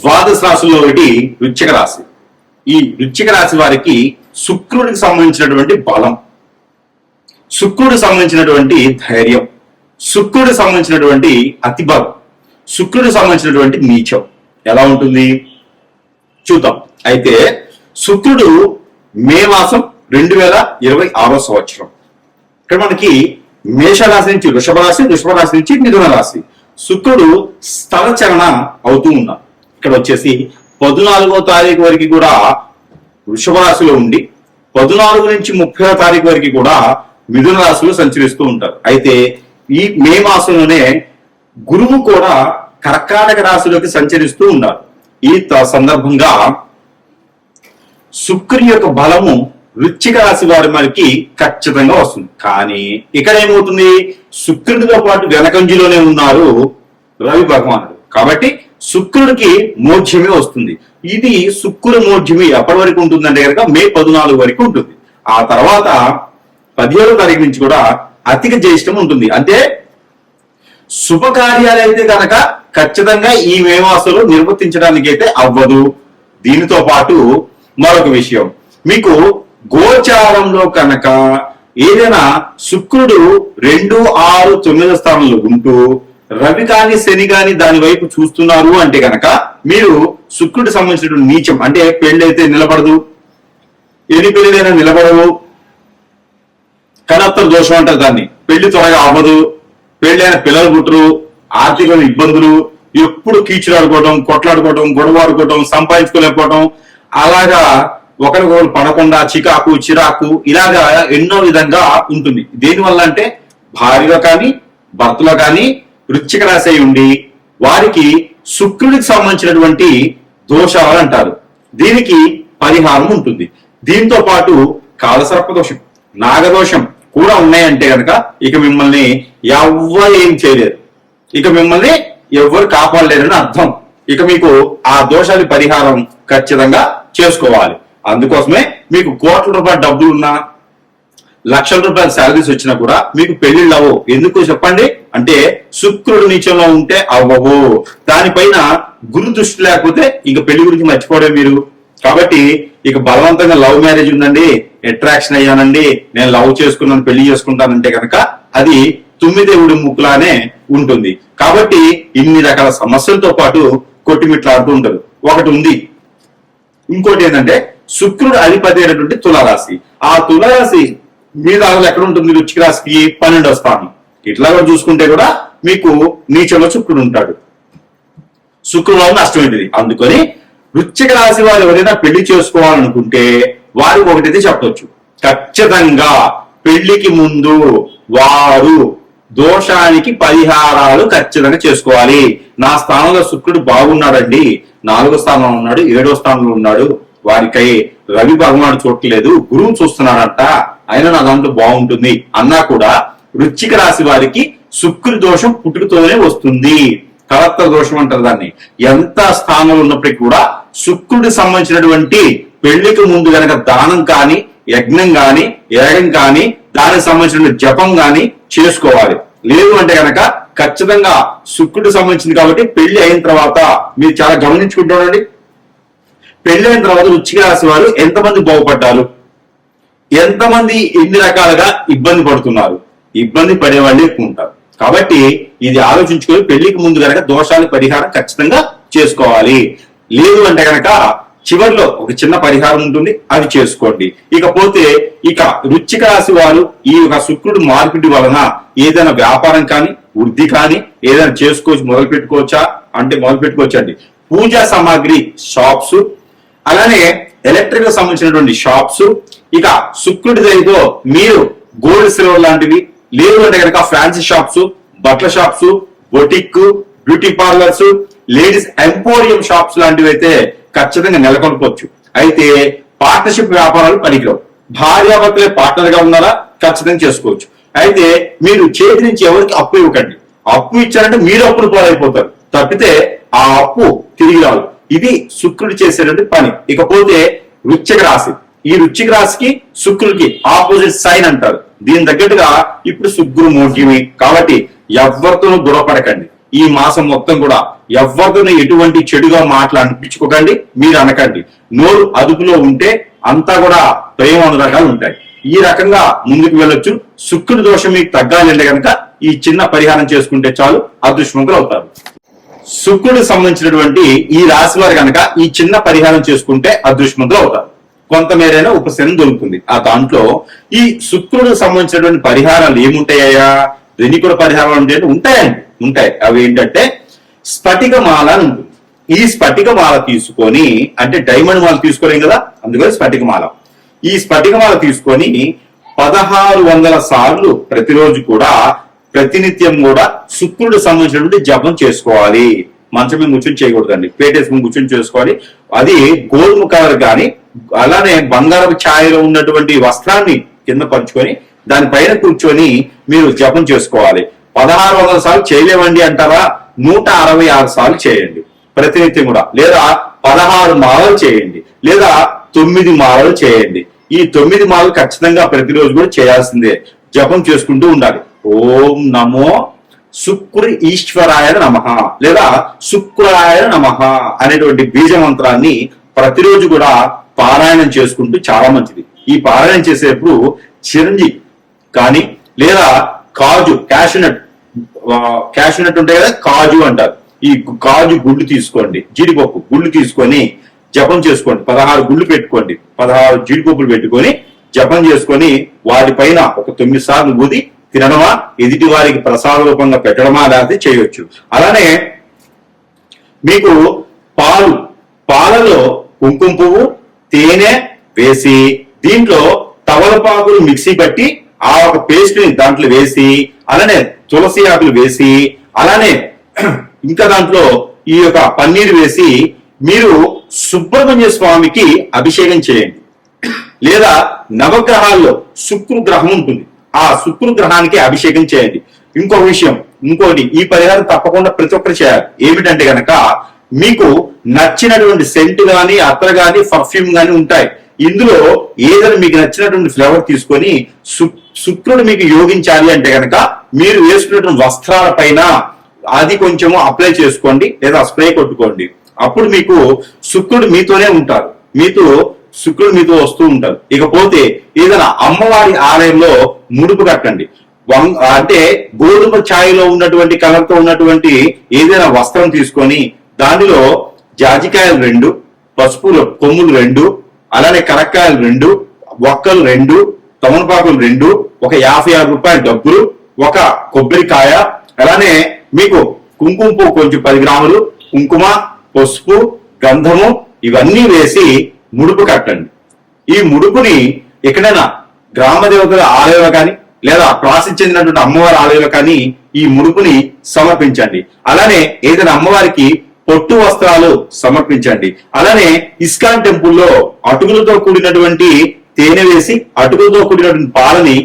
ద్వాదశ రాశుల్లో ఒకటి వృశ్చిక రాశి. ఈ వృశ్చిక రాశి వారికి శుక్రుడికి సంబంధించినటువంటి బలం, శుక్రుడికి సంబంధించినటువంటి ధైర్యం, శుక్రుడికి సంబంధించినటువంటి అతిబలం, శుక్రుడికి సంబంధించినటువంటి నీచం ఎలా ఉంటుంది చూద్దాం. అయితే శుక్రుడు మే మాసం 2026 సంవత్సరం ఇక్కడ మనకి మేషరాశి నుంచి వృషభ రాశి, వృషభ రాశి నుంచి మిథున రాశి శుక్రుడు స్థల చలన అవుతూ ఉన్నాడు. ఇక్కడ వచ్చేసి 14వ తారీఖు వరకు కూడా వృషభ రాశిలో ఉండి 14 నుంచి 30వ తారీఖు వరకు కూడా మిథున రాశిలో సంచరిస్తూ ఉంటారు. అయితే ఈ మే మాసంలోనే గురువు కూడా కర్కాటక రాశిలోకి సంచరిస్తూ ఉన్నారు. ఈ సందర్భంగా శుక్రుని యొక్క బలము వృశ్చిక రాశి వారి మనకి ఖచ్చితంగా వస్తుంది. కానీ ఇక్కడ ఏమవుతుంది, శుక్రుడితో పాటు వెనకంజిలోనే ఉన్నారు రవి భగవానుడు. కాబట్టి శుక్రుడికి మోఢ్యమే వస్తుంది. ఇది శుక్రుడు మోఢ్యమి ఎప్పటి వరకు ఉంటుందంటే కనుక మే 14 వరకు ఉంటుంది. ఆ తర్వాత 17వ తారీఖు నుంచి కూడా అధిక జ్యేష్ఠం ఉంటుంది. అంటే శుభకార్యాలు అయితే కనుక ఖచ్చితంగా ఈ మే మాసంలో నిర్వర్తించడానికి అయితే అవ్వదు. దీనితో పాటు మరొక విషయం, మీకు గోచారంలో కనుక ఏదైనా శుక్రుడు 2, 6, 9 స్థానంలో ఉంటూ రవి కాని శని కాని దాని వైపు చూస్తున్నారు అంటే కనుక మీరు శుక్రుడికి సంబంధించినటువంటి నీచం, అంటే పెళ్లి అయితే నిలబడదు, ఎన్ని పెళ్లిదైనా నిలబడవు, కనత్తర దోషం అంటారు దాన్ని, పెళ్లి త్వరగా అవ్వదు, పెళ్ళైన పిల్లలు పుట్టరు, ఆర్థిక ఇబ్బందులు, ఎప్పుడు కీచులాడుకోవడం, కొట్లాడుకోవడం, గొడవాడుకోవడం, సంపాదించుకోలేకపోవడం, అలాగా ఒకరికొకరు పడకుండా చికాకు చిరాకు ఇలాగా ఎన్నో విధంగా ఉంటుంది. దేనివల్ల అంటే భార్యలో కానీ భర్తలో కానీ వృశ్చిక రాశి అయి ఉండి వారికి శుక్రుడికి సంబంధించినటువంటి దోషాలు అంటారు. దీనికి పరిహారం ఉంటుంది. దీంతో పాటు కాలసర్ప దోషం, నాగదోషం కూడా ఉన్నాయంటే కనుక ఇక మిమ్మల్ని ఎవ్వరు ఏం చేయలేరు, ఇక మిమ్మల్ని ఎవ్వరు కాపాడలేరని అర్థం. ఇక మీకు ఆ దోషాల పరిహారం ఖచ్చితంగా చేసుకోవాలి. అందుకోసమే మీకు కోట్ల రూపాయల డబ్బులున్నా, లక్షల రూపాయల శాలరీస్ వచ్చినా కూడా మీకు పెళ్లిళ్ళు అవ్వవు. ఎందుకు చెప్పండి అంటే శుక్రుడు నీచంలో ఉంటే అవ్వవు. దానిపైన గురు దృష్టి లేకపోతే ఇక పెళ్లి గురించి మర్చిపోవడం మీరు. కాబట్టి ఇక బలవంతంగా లవ్ మ్యారేజ్ ఉందండి, అట్రాక్షన్ అయ్యానండి, నేను లవ్ చేసుకున్నాను పెళ్లి చేసుకుంటానంటే కనుక అది తుమ్మిదేవుడి ముక్కులానే ఉంటుంది. కాబట్టి ఇన్ని రకాల సమస్యలతో పాటు కొట్టిమిట్లాడుతూ ఉంటారు. ఒకటి ఉంది, ఇంకోటి ఏంటంటే శుక్రుడు అధిపతి అయినటువంటి తులారాశి. ఆ తులారాశి మీద ఎక్కడ ఉంటుంది, వృశ్చిక రాశికి 12వ స్థానం. ఇట్లా కూడా చూసుకుంటే కూడా మీకు నీచంలో శుక్రుడు ఉంటాడు. శుక్రుడు వల్ల నష్టమైంది. అందుకని వృశ్చిక రాశి వారు ఎవరైనా పెళ్లి చేసుకోవాలనుకుంటే వారికి ఒకటైతే చెప్పవచ్చు, ఖచ్చితంగా పెళ్లికి ముందు వారు దోషానికి పరిహారాలు ఖచ్చితంగా చేసుకోవాలి. నా స్థానంలో శుక్రుడు బాగున్నాడండి, 4వ స్థానంలో ఉన్నాడు, 7వ స్థానంలో ఉన్నాడు, వారికై రవి భగవానుడు చూడట్లేదు, గురువు చూస్తున్నాడంట, అయినా నా దాంట్లో బాగుంటుంది అన్నా కూడా వృశ్చిక రాశి వారికి శుక్రుడి దోషం పుట్టుకతోనే వస్తుంది. కలత్ర దోషం అంటారు దాన్ని. ఎంత స్థానంలో ఉన్నప్పటికీ కూడా శుక్రుడికి సంబంధించినటువంటి పెళ్లికి ముందు గనక దానం కానీ, యజ్ఞం కానీ, యాగం కానీ, దానికి సంబంధించిన జపం కానీ చేసుకోవాలి. లేదు అంటే గనక ఖచ్చితంగా శుక్రుడికి సంబంధించింది కాబట్టి పెళ్లి అయిన తర్వాత మీరు చాలా గమనించుకుంటారండి. పెళ్లి అయిన తర్వాత వృశ్చిక రాశి వారు ఎంతమంది బాగుపడ్డారు, ఎంతమంది ఎన్ని రకాలుగా ఇబ్బంది పడుతున్నారు, ఇబ్బంది పడే వాళ్ళు ఎక్కువ ఉంటారు. కాబట్టి ఇది ఆలోచించుకొని పెళ్లికి ముందు గనక దోషాల పరిహారం ఖచ్చితంగా చేసుకోవాలి. లేదు అంటే గనక చివరిలో ఒక చిన్న పరిహారం ఉంటుంది, అది చేసుకోండి. ఇకపోతే ఇక వృశ్చిక రాశి వారు ఈ యొక్క శుక్రుడు మార్పిడి వలన ఏదైనా వ్యాపారం కానీ, వృద్ధి కానీ ఏదైనా చేసుకోవచ్చు, మొదలు పెట్టుకోవచ్చండి. పూజా సామాగ్రి షాప్స్, అలానే ఎలక్ట్రిక్ సంబంధించినటువంటి షాప్స్, ఇక శుక్రుడి దయతో మీరు గోల్డ్ సిల్వర్ లాంటివి, లేదు అంటే కనుక ఫ్యాన్సీ షాప్స్, బట్టల shops, boutique, beauty parlours, ladies emporium shops లాంటివి అయితే ఖచ్చితంగా నెలకొల్పవచ్చు. అయితే పార్ట్నర్షిప్ వ్యాపారాలు పనికిరావు. భార్యాభర్తలే పార్ట్నర్ గా ఉన్నారా ఖచ్చితంగా చేసుకోవచ్చు. అయితే మీరు చేతి నుంచి ఎవరికి అప్పు ఇవ్వకండి. అప్పు ఇచ్చారంటే మీరు అప్పులు పాలైపోతారు తప్పితే ఆ అప్పు తిరిగి రాదు. ఇది శుక్రుడు చేసేటువంటి పని. ఇకపోతే వృశ్చిక రాశి, ఈ వృశ్చిక రాశికి శుక్రుడికి ఆపోజిట్ సైన్ అంటారు. దీని తగ్గట్టుగా ఇప్పుడు శుక్రుడు మోఢ్యమి. కాబట్టి ఎవరితోనూ గొడవపడకండి. ఈ మాసం మొత్తం కూడా ఎవరితోనే ఎటువంటి చెడుగా మాటలు అనిపించుకోకండి, మీరు అనకండి. నోరు అదుపులో ఉంటే అంతా కూడా ప్రేమ అనురాగాలు ఉంటాయి. ఈ రకంగా ముందుకు వెళ్ళొచ్చు. శుక్రుడి దోషం మీకు తగ్గాలంటే కనుక ఈ చిన్న పరిహారం చేసుకుంటే చాలు, అదృష్టవంతులు అవుతారు. శుక్రుడికి సంబంధించినటువంటి ఈ రాశి వారు కనుక ఈ చిన్న పరిహారం చేసుకుంటే అదృష్టవంతులు అవుతారు. కొంతమేరైనా ఉపశమనం దొరుకుతుంది. ఆ దాంట్లో ఈ శుక్రుడికి సంబంధించినటువంటి పరిహారాలు ఏముంటాయా? రెనికుల పరిహారాలు అంటే ఉంటాయి. అవి ఏంటంటే స్ఫటికమాల అని ఉంటుంది. ఈ స్ఫటికమాల తీసుకొని, అంటే డైమండ్ మాల తీసుకోలేం కదా, అందుకని స్ఫటికమాల. ఈ స్ఫటికమాల తీసుకొని 1600 సార్లు ప్రతిరోజు కూడా ప్రతినిత్యం కూడా శుక్రుడికి సంబంధించినటువంటి జపం చేసుకోవాలి. మంచం మీద కూర్చొని చేయకూడదండి, పేటేసుకుని కూర్చొని చేసుకోవాలి. అది గోధుమ కలర్ కానీ, అలానే బంగారపు ఛాయలో ఉన్నటువంటి వస్త్రాన్ని కింద పంచుకొని దానిపైన కూర్చొని మీరు జపం చేసుకోవాలి. 1600 సార్లు చేయలేమండి అంటారా? 166 సార్లు చేయండి ప్రతినిత్యం కూడా. లేదా 16 మాలలు చేయండి, లేదా 9 మాలలు చేయండి. ఈ 9 మాలలు ఖచ్చితంగా ప్రతిరోజు కూడా చేయాల్సిందే. జపం చేసుకుంటూ ఉండాలి. ఓం నమో శుక్ర ఈశ్వరాయ నమః లేదా శుక్రాయ నమః అనేటువంటి బీజ మంత్రాన్ని ప్రతిరోజు కూడా పారాయణం చేసుకుంటూ చాలా మంచిది. ఈ పారాయణం చేసేటప్పుడు చిరంజి కానీ, లేదా కాజు, క్యాషనట్ ఉంటాయి కదా, కాజు అంటారు. ఈ కాజు గుళ్ళు తీసుకోండి, జీడిపప్పు గుళ్ళు తీసుకొని జపం చేసుకోండి. 16 గుళ్ళు పెట్టుకోండి, 16 జీడిపప్పులు పెట్టుకొని జపం చేసుకొని వాటిపైన ఒక 9 సార్లు ఊది తినడమా, ఎదుటి వారికి ప్రసాద రూపంగా పెట్టడమా లేకపోతే చేయొచ్చు. అలానే మీకు పాలలో కుంకుమ పువ్వు, తేనె వేసి దీంట్లో తవలపాకులు మిక్సీ పట్టి ఆ ఒక పేస్ట్ ని దాంట్లో వేసి, అలానే తులసి ఆకులు వేసి, అలానే ఇంకా దాంట్లో ఈ యొక్క పన్నీరు వేసి మీరు సుబ్రహ్మణ్య స్వామికి అభిషేకం చేయండి. లేదా నవగ్రహాల్లో శుక్రు గ్రహం ఉంటుంది, ఆ శుక్రు గ్రహానికి అభిషేకం చేయండి. ఇంకోటి ఈ పరిహారం తప్పకుండా ప్రతి ఒక్కరు చేయాలి. ఏమిటంటే గనక మీకు నచ్చినటువంటి సెంట్ గాని, అత్తర్ గాని, పర్ఫ్యూమ్ గాని ఉంటాయి. ఇందులో ఏదైనా మీకు నచ్చినటువంటి ఫ్లేవర్ తీసుకొని శుక్రుడు మీకు యోగించాలి అంటే గనక మీరు వేసుకున్నటువంటి వస్త్రాల పైన అది కొంచెము అప్లై చేసుకోండి, లేదా స్ప్రే కొట్టుకోండి. అప్పుడు మీకు శుక్రుడు మీతోనే ఉంటారు, శుక్రుడు మీతో వస్తూ ఉంటారు. ఇకపోతే ఏదైనా అమ్మవారి ఆలయంలో ముడుపు కట్టండి. అంటే గోధుమ ఛాయలో ఉన్నటువంటి కలర్ తో ఉన్నటువంటి ఏదైనా వస్త్రం తీసుకొని దానిలో జాజికాయలు 2, పసుపు కొమ్ములు 2, అలానే కరక్కాయలు 2, ఒక్కలు 2, తమలపాకులు 2, ఒక 56 రూపాయల డబ్బులు, ఒక కొబ్బరికాయ, అలానే మీకు కుంకుమ పువ్వు కొంచెం 10 గ్రాములు, కుంకుమ, పసుపు, గంధము ఇవన్నీ వేసి ముడుపు కట్టండి. ఈ ముడుపుని ఎక్కడైనా గ్రామ దేవతల ఆలయంలో కానీ, లేదా ప్రాసిద్ధి చెందినటువంటి అమ్మవారి ఆలయంలో కానీ ఈ ముడుపుని సమర్పించండి. అలానే ఏదైనా అమ్మవారికి పొట్టు వస్త్రాలు సమర్పించండి. అలానే ఇస్కాన్ టెంపుల్లో అటుకులతో కూడినటువంటి తేనె వేసి అటుకులతో కూడినటువంటి పాలని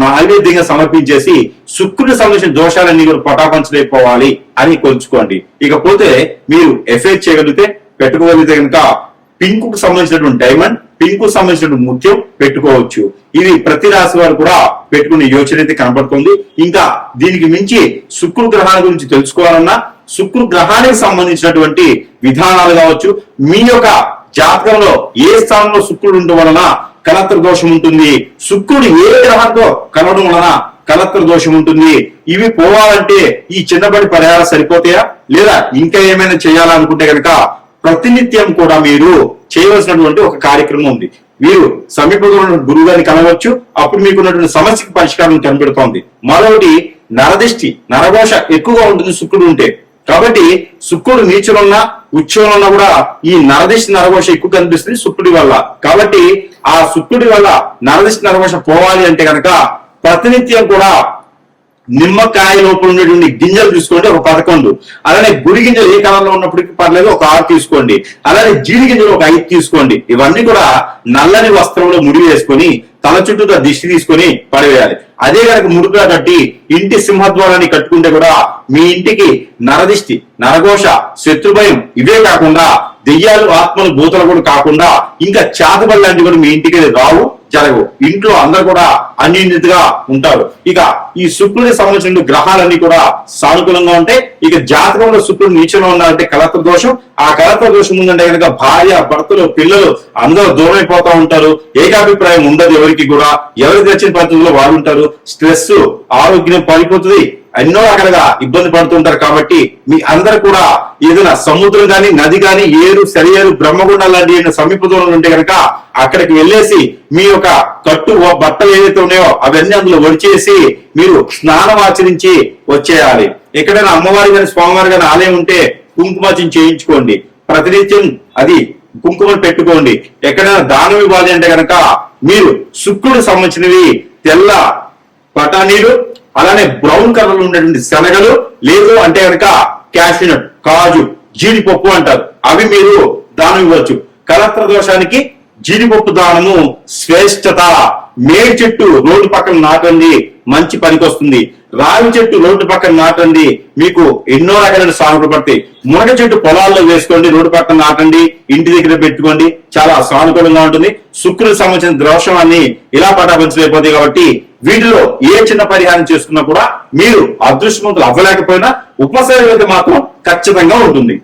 నైవేద్యంగా సమర్పించేసి శుక్రుడికి సంబంధించిన దోషాలన్నీ కూడా పటాపంచలేకపోవాలి అని కొలుచుకోండి. ఇకపోతే మీరు ఎఫెక్ట్ చేయగలిగితే పెట్టుకోగలిగితే కనుక పింక్ కు సంబంధించినటువంటి డైమండ్, పింక్ కు సంబంధించినటువంటి ముత్యం పెట్టుకోవచ్చు. ఇది ప్రతి రాశి వారు కూడా పెట్టుకునే యోచన అయితే కనబడుతుంది. ఇంకా దీనికి మించి శుక్రు గ్రహాల గురించి తెలుసుకోవాలన్నా, శుక్రు గ్రహానికి సంబంధించినటువంటి విధానాలు కావచ్చు, మీ యొక్క జాతకంలో ఏ స్థానంలో శుక్రుడు ఉండడం వలన కలత్ర దోషం ఉంటుంది, శుక్రుడు ఏ గ్రహంతో కలవడం వలన కలత్ర దోషం ఉంటుంది, ఇవి పోవాలంటే ఈ చిన్నబడి పరిహారం సరిపోతాయా, లేదా ఇంకా ఏమైనా చేయాలనుకుంటే కనుక ప్రతినిత్యం కూడా మీరు చేయవలసినటువంటి ఒక కార్యక్రమం ఉంది. మీరు సమీపంలో ఉన్న గురువు గారిని కలవచ్చు, అప్పుడు మీకున్నటువంటి సమస్యకి పరిష్కారం కనబడుతోంది. మరొకటి నరదిష్టి, నరఘోష ఎక్కువగా ఉంటుంది శుక్రుడు ఉంటే. కాబట్టి శుక్రుడు నీచులున్నా ఉచ్చంలో కూడా ఈ నరదిష్టి నరఘోష ఎక్కువ కనిపిస్తుంది శుక్రుడి వల్ల. కాబట్టి ఆ శుక్రుడి వల్ల నరదిష్టి నరఘోష పోవాలి అంటే కనుక ప్రతినిత్యం కూడా నిమ్మకాయ లోపల ఉన్నటువంటి గింజలు తీసుకోండి ఒక 11, అలానే గుడి గింజలు ఏ కాలంలో ఉన్నప్పటికీ పర్లేదు ఒక 6 తీసుకోండి, అలానే జీడి గింజలు ఒక 5 తీసుకోండి. ఇవన్నీ కూడా నల్లని వస్త్రంలో ముడి వేసుకొని తల చుట్టూ దిష్టి తీసుకొని పడివేయాలి. అదే కనుక ముడుపుగా కట్టి ఇంటి సింహద్వారాన్ని కట్టుకుంటే కూడా మీ ఇంటికి నరదిష్టి, నరఘోష, శత్రుభయం ఇవే కాకుండా దెయ్యాలు, ఆత్మలు, భూతలు కూడా కాకుండా ఇంకా చాతబడి లాంటివి కూడా మీ ఇంటికి రావు, జరగవు. ఇంట్లో అందరు కూడా అన్యోన్యతగా ఉంటారు. ఇక ఈ శుక్రుడికి సంబంధించిన గ్రహాలన్నీ కూడా సానుకూలంగా ఉంటాయి. ఇక జాతకంలో శుక్రుడు నీచంలో ఉన్నారంటే కలత్ర దోషం. ఆ కలత్ర దోషం ఉందంటే కనుక భార్య, భర్తలు, పిల్లలు అందరూ దూరం అయిపోతా ఉంటారు. ఏకాభిప్రాయం ఉండదు ఎవరికి కూడా. ఎవరికి వచ్చిన పద్ధతిలో వాడు ఉంటారు. స్ట్రెస్, ఆరోగ్యం పడిపోతుంది. ఎన్నో రకాలుగా ఇబ్బంది పడుతుంటారు. కాబట్టి మీ అందరు కూడా ఏదైనా సముద్రం గాని, నది గాని, ఏరు, సెలయేరు, బ్రహ్మగుండం లాంటి సమీప దూరంలో ఉంటే కనుక అక్కడికి వెళ్ళేసి మీ యొక్క కట్టు బట్టలు ఏదైతే ఉన్నాయో అవన్నీ అందులో ఒడిచేసి మీరు స్నానం ఆచరించి వచ్చేయాలి. ఎక్కడైనా అమ్మవారి గాని, స్వామివారి గాని ఆలయం ఉంటే కుంకుమార్చన చేయించుకోండి. ప్రతినిత్యం అది కుంకుమను పెట్టుకోండి. ఎక్కడైనా దానం ఇవ్వాలి అంటే కనుక మీరు శుక్రుడు సంబంధించినవి తెల్ల బఠానీలు, అలానే బ్రౌన్ కలర్ లో ఉండేటువంటి శనగలు, లేదు అంటే కనుక క్యాషినట్, కాజు, జీడిపప్పు అంటారు, అవి మీరు దానం ఇవ్వచ్చు. కలత్ర దోషానికి జీడిపప్పు దానము శ్రేష్టత. మేడి చెట్టు రోడ్డు పక్కన నాటండి, మంచి పనికొస్తుంది. రావి చెట్టు రోడ్డు పక్కన నాటండి, మీకు ఎన్నో రకాలైన సానుకూలు పడతాయి. మునగ చెట్టు పొలాల్లో వేసుకోండి, రోడ్డు పక్కన నాటండి, ఇంటి దగ్గర పెట్టుకోండి, చాలా సానుకూలంగా ఉంటుంది. శుక్రుడికి సంబంధించిన దోషాన్ని ఇలా పటాపంచలేకపోతాయి. కాబట్టి వీటిలో ఏ చిన్న పరిహారం చేసుకున్నా కూడా మీరు అదృష్టవంతులు అవ్వలేకపోయినా ఉపసర్గత మాత్రం ఖచ్చితంగా ఉంటుంది.